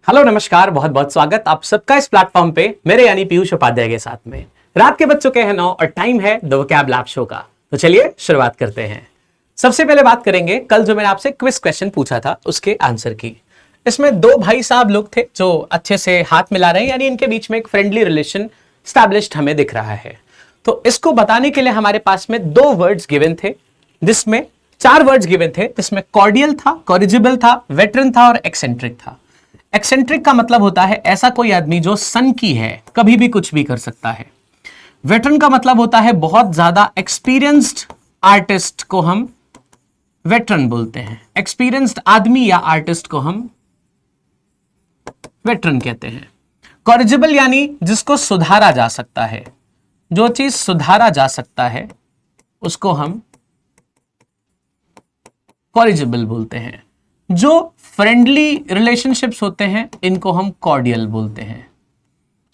Hello नमस्कार, बहुत बहुत स्वागत आप सबका इस प्लेटफॉर्म पे मेरे यानी पीयूष उपाध्याय के साथ में। रात के बज चुके हैं 9 और टाइम है द वोकैब लैब शो का। तो चलिए शुरुआत करते हैं। सबसे पहले बात करेंगे कल जो मैंने आपसे क्विज क्वेश्चन पूछा था उसके आंसर की। इसमें दो भाई साहब लोग थे जो अच्छे से हाथ मिला रहे हैं, यानी इनके बीच में एक फ्रेंडली रिलेशन स्टैब्लिश्ड हमें दिख रहा है। तो इसको बताने के लिए हमारे पास में दो वर्ड्स गिवन थे, जिसमें चार वर्ड्स गिवन थे, जिसमें कॉर्डियल था, कॉरिजिबल था, वेटरन था और एक्सेंट्रिक था। एक्सेंट्रिक का मतलब होता है ऐसा कोई आदमी जो सन की है, कभी भी कुछ भी कर सकता है। वेटरन का मतलब होता है बहुत ज्यादा एक्सपीरियंस्ड आर्टिस्ट को हम वेटरन बोलते हैं। एक्सपीरियंस्ड आदमी या आर्टिस्ट को हम वेटरन कहते हैं। कॉरिजिबल यानी जिसको सुधारा जा सकता है, जो चीज सुधारा जा सकता है उसको हम कॉरिजिबल बोलते हैं। जो फ्रेंडली रिलेशनशिप्स होते हैं इनको हम कॉर्डियल बोलते हैं।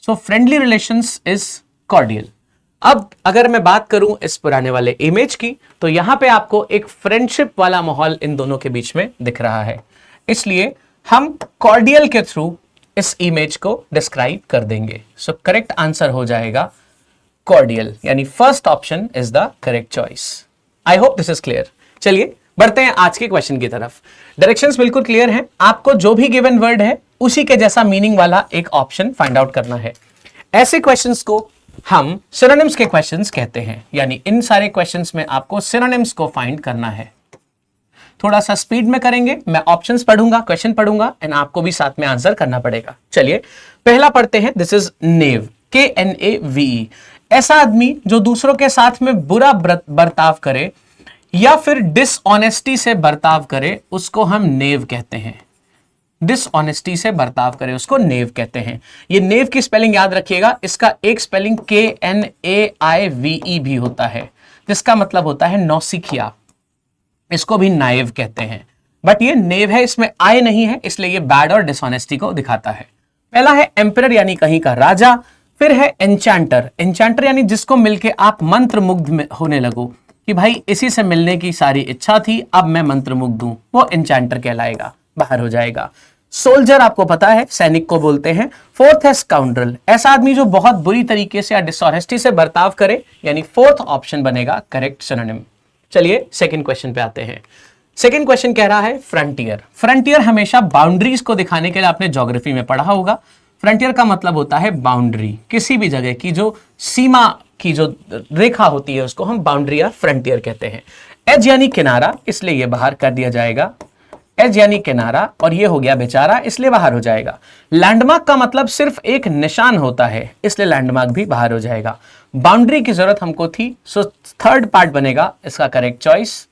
सो फ्रेंडली रिलेशंस इज कॉर्डियल। अब अगर मैं बात करूं इस पुराने वाले इमेज की, तो यहां पे आपको एक फ्रेंडशिप वाला माहौल इन दोनों के बीच में दिख रहा है, इसलिए हम कॉर्डियल के थ्रू इस इमेज को डिस्क्राइब कर देंगे। सो करेक्ट आंसर हो जाएगा कॉर्डियल, यानी first option is the correct choice. I hope this is clear. चलिए बढ़ते हैं आज के क्वेश्चन की तरफ। डायरेक्शंस बिल्कुल क्लियर हैं। आपको जो भी गिवन वर्ड है उसी के जैसा मीनिंग वाला एक ऑप्शन फाइंड आउट करना है। ऐसे क्वेश्चंस को हम सिनोनिम्स के क्वेश्चंस कहते हैं, यानी इन सारे क्वेश्चंस में आपको सिनोनिम्स को फाइंड करना है। थोड़ा सा स्पीड में करेंगे, मैं ऑप्शंस पढ़ूंगा, क्वेश्चन पढ़ूंगा एंड आपको भी साथ में आंसर करना पड़ेगा। चलिए पहला पढ़ते हैं। This is naive, KNAVE। ऐसा आदमी जो दूसरों के साथ में बुरा बर्ताव करे या फिर डिसऑनेस्टी से बर्ताव करे उसको हम नेव कहते हैं। डिसऑनेस्टी से बर्ताव करे उसको नेव कहते हैं। ये नेव की स्पेलिंग याद रखिएगा, इसका एक स्पेलिंग KNAIVE भी होता है, जिसका मतलब होता है नौसिखिया। इसको भी नाइव कहते हैं, बट ये नेव है, इसमें आई नहीं है, इसलिए ये बैड और डिसऑनेस्टी को दिखाता है। पहला है एम्परर यानी कहीं का राजा, फिर है एन्चेंटर। एन्चेंटर यानी जिसको मिलके आप मंत्र मुग्ध होने लगो कि भाई इसी से मिलने की सारी इच्छा थी, अब मैं मंत्रमुग्ध हूं, वो एन्चेंटर कहलाएगा, बाहर हो जाएगा। सोल्जर आपको पता है सैनिक को बोलते हैं। फोर्थ है स्काउंड्रल, ऐसा आदमी जो बहुत बुरी तरीके से या डिसऑनेस्टी से बर्ताव करे, यानी फोर्थ ऑप्शन बनेगा करेक्ट सिनोनिम। चलिए सेकंड क्वेश्चन पे आते हैं। सेकंड क्वेश्चन कह रहा है फ्रंटियर। फ्रंटियर हमेशा बाउंड्रीज को दिखाने के लिए आपने ज्योग्राफी में पढ़ा होगा। फ्रंटियर का मतलब होता है बाउंड्री, किसी भी जगह की जो सीमा की जो रेखा होती है उसको हम बाउंड्री या फ्रंटियर कहते हैं। एज यानी किनारा, इसलिए ये बाहर कर दिया जाएगा। एज यानी किनारा, और ये हो गया बेचारा, इसलिए बाहर हो जाएगा। लैंडमार्क का मतलब सिर्फ एक निशान होता है, इसलिए लैंडमार्क भी बाहर हो जाएगा। बाउंड्री की जरूरत हमको थी, सो थर्ड पार्ट बनेगा इसका करेक्ट चॉइस।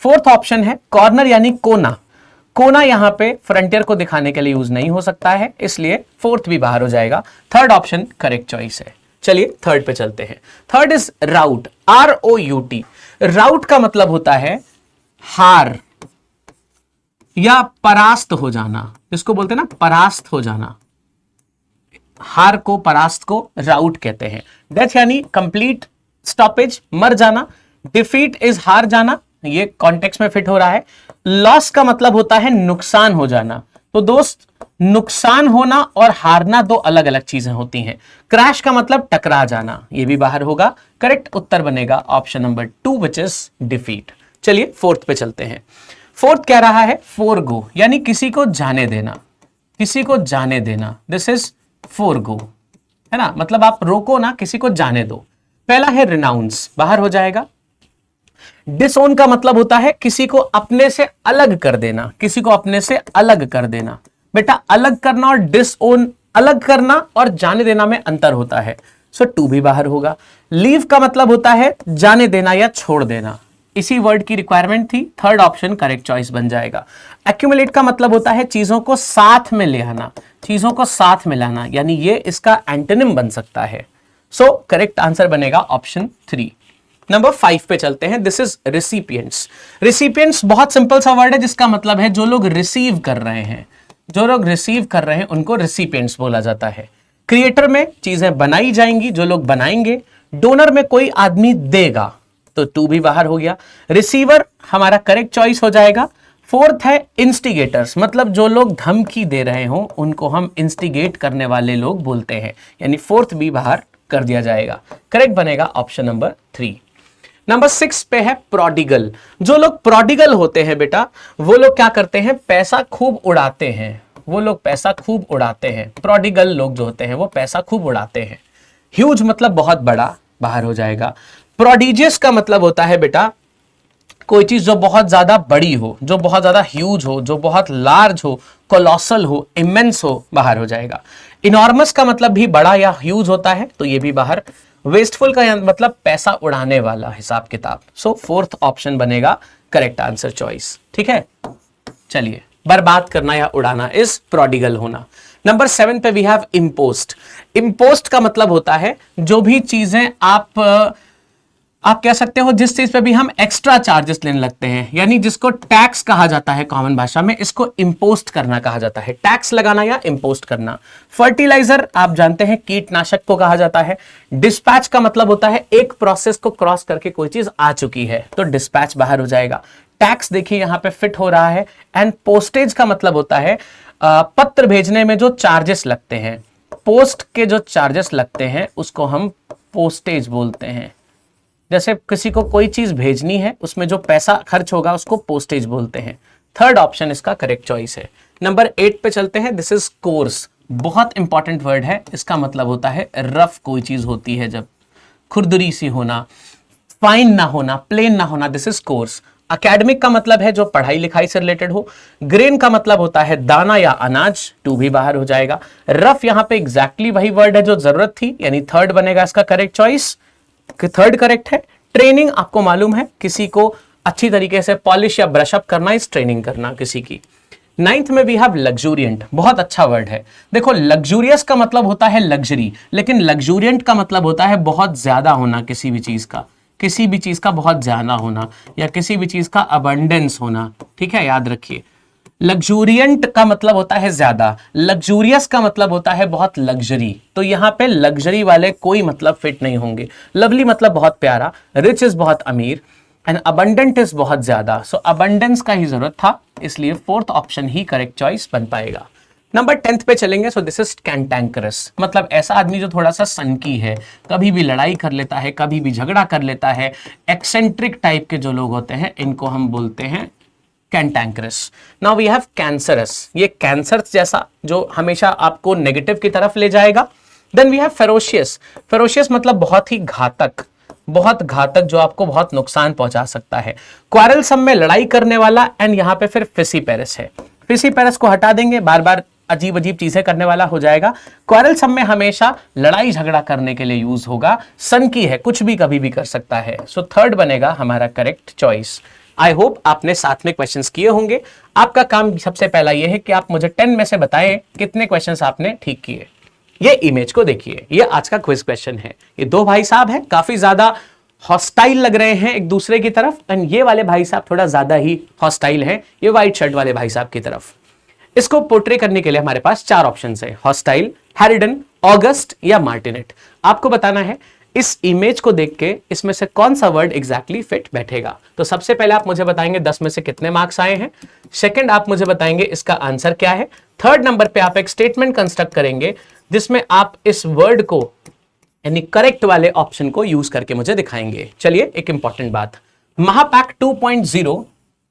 फोर्थ ऑप्शन है कॉर्नर यानी कोना। कोना यहां पे फ्रंटियर को दिखाने के लिए यूज नहीं हो सकता है, इसलिए फोर्थ भी बाहर हो जाएगा। थर्ड ऑप्शन करेक्ट चॉइस है। चलिए थर्ड पे चलते हैं। Third is route, ROUT। राउट का मतलब होता है हार या परास्त हो जाना, जिसको बोलते हैं ना परास्त हो जाना। हार को, परास्त को राउट कहते हैं। डेथ यानी कंप्लीट स्टॉपेज, मर जाना। डिफीट इज हार जाना, ये कॉन्टेक्स्ट में फिट हो रहा है। लॉस का मतलब होता है नुकसान हो जाना। तो दोस्त, नुकसान होना और हारना दो अलग अलग चीजें होती हैं। क्रैश का मतलब टकरा जाना, ये भी बाहर होगा। करेक्ट उत्तर बनेगा option number 2 which is defeat. चलिए फोर्थ पे चलते हैं। फोर्थ कह रहा है फोरगो, यानी किसी को जाने देना, किसी को जाने देना। दिस इज फोरगो, है ना, मतलब आप रोको ना, किसी को जाने दो। पहला है रिनाउंस, बाहर हो जाएगा। डिसओन का मतलब होता है किसी को अपने से अलग कर देना, किसी को अपने से अलग कर देना। बेटा अलग करना और डिसओन, अलग करना और जाने देना में अंतर होता है, सो 2 भी बाहर होगा। लीव का मतलब होता है जाने देना या छोड़ देना, इसी वर्ड की रिक्वायरमेंट थी, थर्ड ऑप्शन करेक्ट चॉइस बन जाएगा। एक्यूमुलेट का मतलब होता है चीजों को साथ में ले आना, चीजों को साथ में लाना, यानी ये इसका एंटोनिम बन सकता है। सो करेक्ट आंसर बनेगा ऑप्शन 3। नंबर 5 पे चलते हैं। This is रिसिपिएंट्स। रिसिपिएंट्स बहुत सिंपल सा वर्ड है, जिसका मतलब है जो लोग रिसीव कर रहे हैं, जो लोग रिसीव कर रहे हैं उनको रिसिपिएंट्स बोला जाता है। क्रिएटर में चीजें बनाई जाएंगी, जो लोग बनाएंगे। डोनर में कोई आदमी देगा, तो 2 भी बाहर हो गया। रिसीवर हमारा करेक्ट चॉइस हो जाएगा। फोर्थ है इंस्टिगेटर्स, मतलब जो लोग धमकी दे रहे हो उनको हम इंस्टिगेट करने वाले लोग बोलते हैं, यानी फोर्थ भी बाहर कर दिया जाएगा। करेक्ट बनेगा ऑप्शन नंबर 3। नंबर 6 पे है प्रोडिगल। जो लोग प्रोडिगल होते हैं बेटा, वो लोग क्या करते हैं, पैसा खूब उड़ाते हैं, वो लोग पैसा खूब उड़ाते हैं। प्रोडिगल लोग जो होते हैं वो पैसा खूब उड़ाते हैं। ह्यूज मतलब बहुत बड़ा, बाहर हो जाएगा। प्रोडिजियस का मतलब होता है बेटा कोई चीज जो बहुत ज्यादा बड़ी हो, जो बहुत ज्यादा ह्यूज हो, जो बहुत लार्ज हो, कोलोसल हो, इमेंस हो, बाहर हो जाएगा। इनॉर्मस का मतलब भी बड़ा या ह्यूज होता है, तो ये भी बाहर। वेस्टफुल का मतलब पैसा उड़ाने वाला, हिसाब किताब। सो फोर्थ ऑप्शन बनेगा करेक्ट आंसर चॉइस। ठीक है, चलिए, बर्बाद करना या उड़ाना इज प्रोडिगल होना। नंबर 7 पे वी हैव इम्पोस्ट। इम्पोस्ट का मतलब होता है जो भी चीजें आप कह सकते हो जिस चीज पे भी हम एक्स्ट्रा चार्जेस लेने लगते हैं, यानी जिसको टैक्स कहा जाता है कॉमन भाषा में, इसको इम्पोस्ट करना कहा जाता है। टैक्स लगाना या इम्पोस्ट करना। फर्टिलाइजर आप जानते हैं कीटनाशक को कहा जाता है। डिस्पैच का मतलब होता है एक प्रोसेस को क्रॉस करके कोई चीज आ चुकी है, तो डिस्पैच बाहर हो जाएगा। टैक्स देखिए यहां पे फिट हो रहा है। एंड पोस्टेज का मतलब होता है पत्र भेजने में जो चार्जेस लगते हैं, पोस्ट के जो चार्जेस लगते हैं उसको हम पोस्टेज बोलते हैं। जैसे किसी को कोई चीज भेजनी है, उसमें जो पैसा खर्च होगा उसको पोस्टेज बोलते हैं। थर्ड ऑप्शन इसका करेक्ट चॉइस है। नंबर 8 पे चलते हैं। दिस इज कोर्स, बहुत इंपॉर्टेंट वर्ड है। इसका मतलब होता है रफ कोई चीज होती है जब, खुरदुरी सी होना, फाइन ना होना, प्लेन ना होना, दिस इज कोर्स। अकेडमिक का मतलब है जो पढ़ाई लिखाई से रिलेटेड हो। ग्रेन का मतलब होता है दाना या अनाज, टू भी बाहर हो जाएगा। रफ यहां पे एग्जैक्टली वही वर्ड है जो जरूरत थी, यानी थर्ड बनेगा इसका करेक्ट चॉइस। थर्ड करेक्ट है। ट्रेनिंग आपको मालूम है, किसी को अच्छी तरीके से पॉलिश या ब्रश अप करना, इस ट्रेनिंग करना किसी की। 9th में वी हैव लग्जूरियंट, बहुत अच्छा वर्ड है। देखो लग्जूरियस का मतलब होता है लग्जरी, लेकिन लग्जूरियंट का मतलब होता है बहुत ज्यादा होना किसी भी चीज का, किसी भी चीज का बहुत ज्यादा होना या किसी भी चीज का अबंडेंस होना। ठीक है, याद रखिए। लग्जूरियंट का मतलब होता है ज्यादा, लग्जूरियस का मतलब होता है बहुत लग्जरी। तो यहां पे लग्जरी वाले कोई मतलब फिट नहीं होंगे। लवली मतलब बहुत प्यारा, रिच इज बहुत अमीर, एंड अबंडेंट इज बहुत ज्यादा। सो अबंडेंस का ही जरूरत था, इसलिए फोर्थ ऑप्शन ही करेक्ट चॉइस बन पाएगा। नंबर 10th पे चलेंगे। सो दिस इज कैंटैंकरस, मतलब ऐसा आदमी जो थोड़ा सा सनकी है, कभी भी लड़ाई कर लेता है, कभी भी झगड़ा कर लेता है। एक्सेंट्रिक टाइप के जो लोग होते हैं इनको हम बोलते हैं cantankerous. Now we have cancerous, ये कैंसर जैसा जो हमेशा आपको नेगेटिव की तरफ ले जाएगा। Then we have ferocious. Ferocious मतलब बहुत ही घातक, बहुत घातक, जो आपको बहुत नुकसान पहुंचा सकता है। क्वारलसम में लड़ाई करने वाला। एंड यहां पे फिर फिसीपेरस है। फिसीपेरस को हटा देंगे, बार बार अजीब अजीब चीजें करने वाला हो जाएगा। क्वारलसम में हमेशा लड़ाई झगड़ा करने के लिए यूज होगा। सन की है, कुछ भी कभी भी कर सकता है। सो थर्ड बनेगा हमारा करेक्ट चॉइस। आई होप आपने साथ में क्वेश्चंस किए होंगे। आपका काम सबसे पहला यह है कि आप मुझे 10 में से बताएं कितने क्वेश्चंस आपने ठीक किए। ये इमेज को देखिए, ये आज का क्विज क्वेश्चन है। ये दो भाई साहब हैं, काफी ज्यादा हॉस्टाइल लग रहे हैं एक दूसरे की तरफ, एंड ये वाले भाई साहब थोड़ा ज्यादा ही हॉस्टाइल हैं, ये व्हाइट शर्ट वाले भाई साहब की तरफ। इसको पोर्ट्रे करने के लिए हमारे पास 4 ऑप्शंस है, हॉस्टाइल, हैरिडन, ऑगस्ट या मार्टिनेट। आपको बताना है इस इमेज को देख के इसमें से कौन सा वर्ड एग्जैक्टली फिट बैठेगा। तो सबसे पहले आप मुझे बताएंगे 10 में से कितने मार्क्स आए हैं। सेकंड, आप मुझे बताएंगे इसका आंसर क्या है। थर्ड नंबर पे आप एक स्टेटमेंट कंस्ट्रक्ट करेंगे जिसमें आप इस वर्ड को यानी करेक्ट वाले ऑप्शन को यूज करके मुझे दिखाएंगे। चलिए, एक इंपॉर्टेंट बात, महापैक 2.0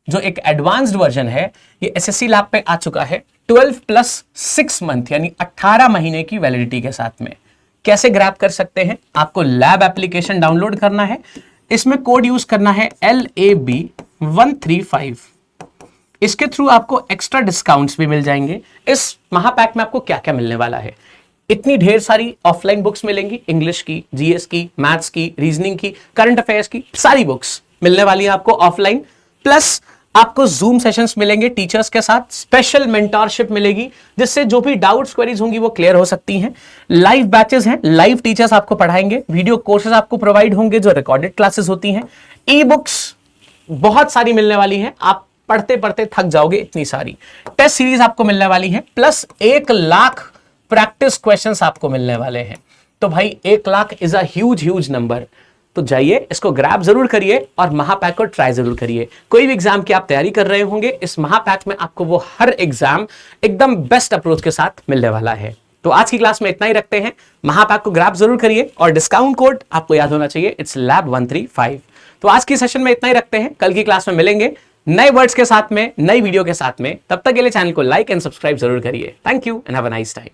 जो एक एडवांस्ड वर्जन है, ये एसएससी लैब पे आ चुका है 12+6 मंथ यानी 18 महीने की वैलिडिटी के साथ में। कैसे ग्रैब कर सकते हैं? आपको लैब एप्लीकेशन डाउनलोड करना है, इसमें कोड यूज करना है LAB135। इसके थ्रू आपको एक्स्ट्रा डिस्काउंट्स भी मिल जाएंगे। इस महापैक में आपको क्या क्या मिलने वाला है, इतनी ढेर सारी ऑफलाइन बुक्स मिलेंगी, इंग्लिश की, जीएस की, मैथ्स की, रीजनिंग की, करंट अफेयर्स की, सारी बुक्स मिलने वाली है आपको ऑफलाइन। प्लस आपको जूम सेशंस मिलेंगे टीचर्स के साथ, स्पेशल मेंटरशिप मिलेगी जिससे जो भी डाउट्स क्वेरीज होंगी वो क्लियर हो सकती हैं। लाइव बैचेस हैं, लाइव टीचर्स आपको पढ़ाएंगे, वीडियो कोर्सेज आपको प्रोवाइड होंगे जो रिकॉर्डेड क्लासेस होती हैं। ई बुक्स बहुत सारी मिलने वाली हैं, आप पढ़ते पढ़ते थक जाओगे, इतनी सारी टेस्ट सीरीज आपको मिलने वाली है। प्लस 1 लाख प्रैक्टिस क्वेश्चंस आपको मिलने वाले हैं। तो भाई 1 lakh is a huge number. तो जाइए इसको ग्रैब जरूर करिए और महापैक को ट्राई जरूर करिए। कोई भी एग्जाम की आप तैयारी कर रहे होंगे, इस महापैक में आपको वो हर एग्जाम एकदम बेस्ट अप्रोच के साथ मिलने वाला है। तो आज की क्लास में इतना ही रखते हैं। महापैक को ग्रैब जरूर करिए और डिस्काउंट कोड आपको याद होना चाहिए, इट्स lab135। तो आज की सेशन में इतना ही रखते हैं, कल की क्लास में मिलेंगे नए वर्ड्स के साथ में, नई वीडियो के साथ में। तब तक के लिए चैनल को लाइक एंड सब्सक्राइब जरूर करिए। Thank you and have a nice time.